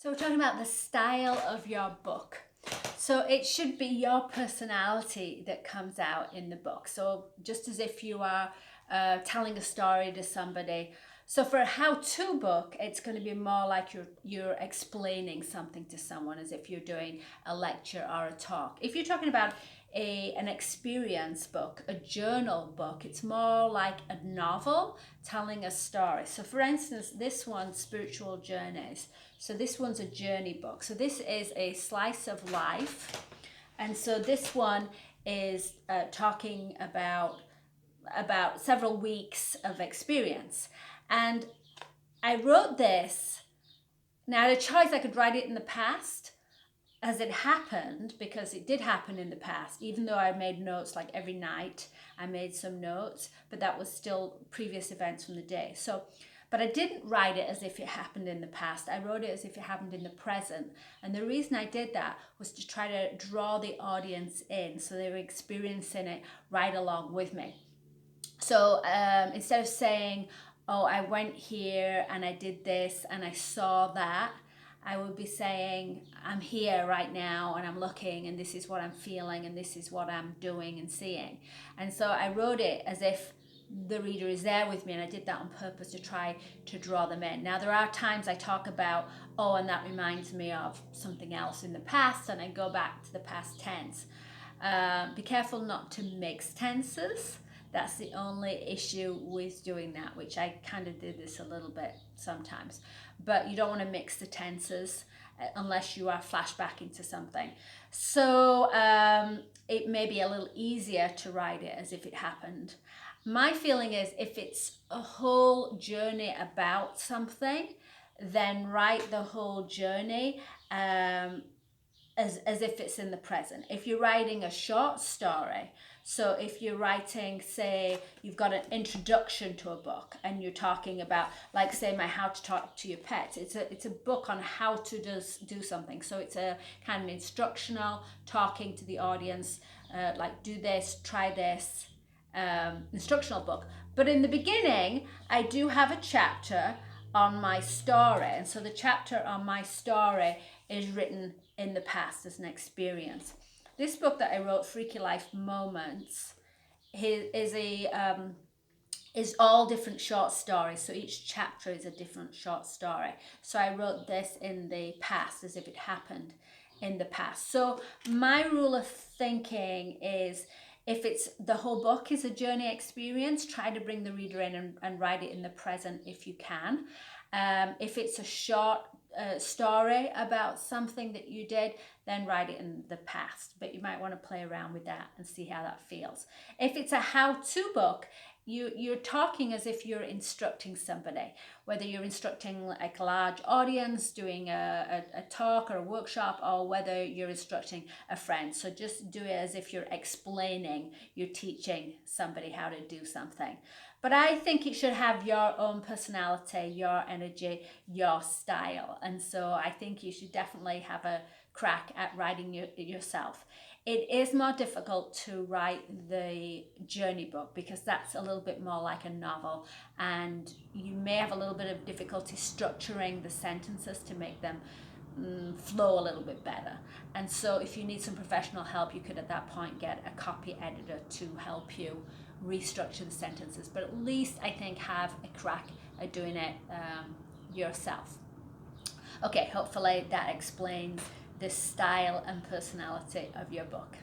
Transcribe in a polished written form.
So we're talking about the style of your book. So it should be your personality that comes out in the book. So just as if you are telling a story to somebody. So for a how-to book, it's going to be more like you're explaining something to someone, as if you're doing a lecture or a talk. If you're talking about an experience book, a journal book, it's more like a novel telling a story. So for instance, this one's Spiritual Journeys. So this one's a journey book. So this is a slice of life. And so this one is talking about several weeks of experience. And I wrote this. Now I had a choice. I could write it in the past as it happened, because it did happen in the past, even though I made notes like every night. I made some notes, but that was still previous events from the day. So, but I didn't write it as if it happened in the past. I wrote it as if it happened in the present. And the reason I did that was to try to draw the audience in, so they were experiencing it right along with me. So instead of saying, oh, I went here and I did this and I saw that, I would be saying, I'm here right now and I'm looking and this is what I'm feeling and this is what I'm doing and seeing. And so I wrote it as if the reader is there with me, and I did that on purpose to try to draw them in. Now there are times I talk about, oh, and that reminds me of something else in the past, and I go back to the past tense. Be careful not to mix tenses. That's the only issue with doing that, which I kind of did this a little bit sometimes. But you don't want to mix the tenses unless you are flashbacking to something. So it may be a little easier to write it as if it happened. My feeling is, if it's a whole journey about something, then write the whole journey as if it's in the present. If you're writing a short story, so if you're writing, say, you've got an introduction to a book and you're talking about, like, say, my How to Talk to Your Pet. It's a book on how to do something. So it's a kind of instructional, talking to the audience, like, do this, try this, instructional book. But in the beginning, I do have a chapter on my story. And so the chapter on my story is written in the past as an experience. This book that I wrote, Freaky Life Moments, is all different short stories. So each chapter is a different short story. So I wrote this in the past as if it happened in the past. So my rule of thinking is, if it's the whole book is a journey experience, try to bring the reader in and write it in the present if you can. If it's a short story about something that you did, then write it in the past. But you might want to play around with that and see how that feels. If it's a how-to book, you're talking as if you're instructing somebody, whether you're instructing like a large audience, doing a talk or a workshop, or whether you're instructing a friend. So just do it as if you're explaining, you're teaching somebody how to do something. But I think it should have your own personality, your energy, your style. And so I think you should definitely have a crack at writing yourself. It is more difficult to write the journey book because that's a little bit more like a novel, and you may have a little bit of difficulty structuring the sentences to make them flow a little bit better. And so if you need some professional help, you could at that point get a copy editor to help you restructure the sentences. But at least I think have a crack at doing it yourself. Okay, hopefully that explains the style and personality of your book.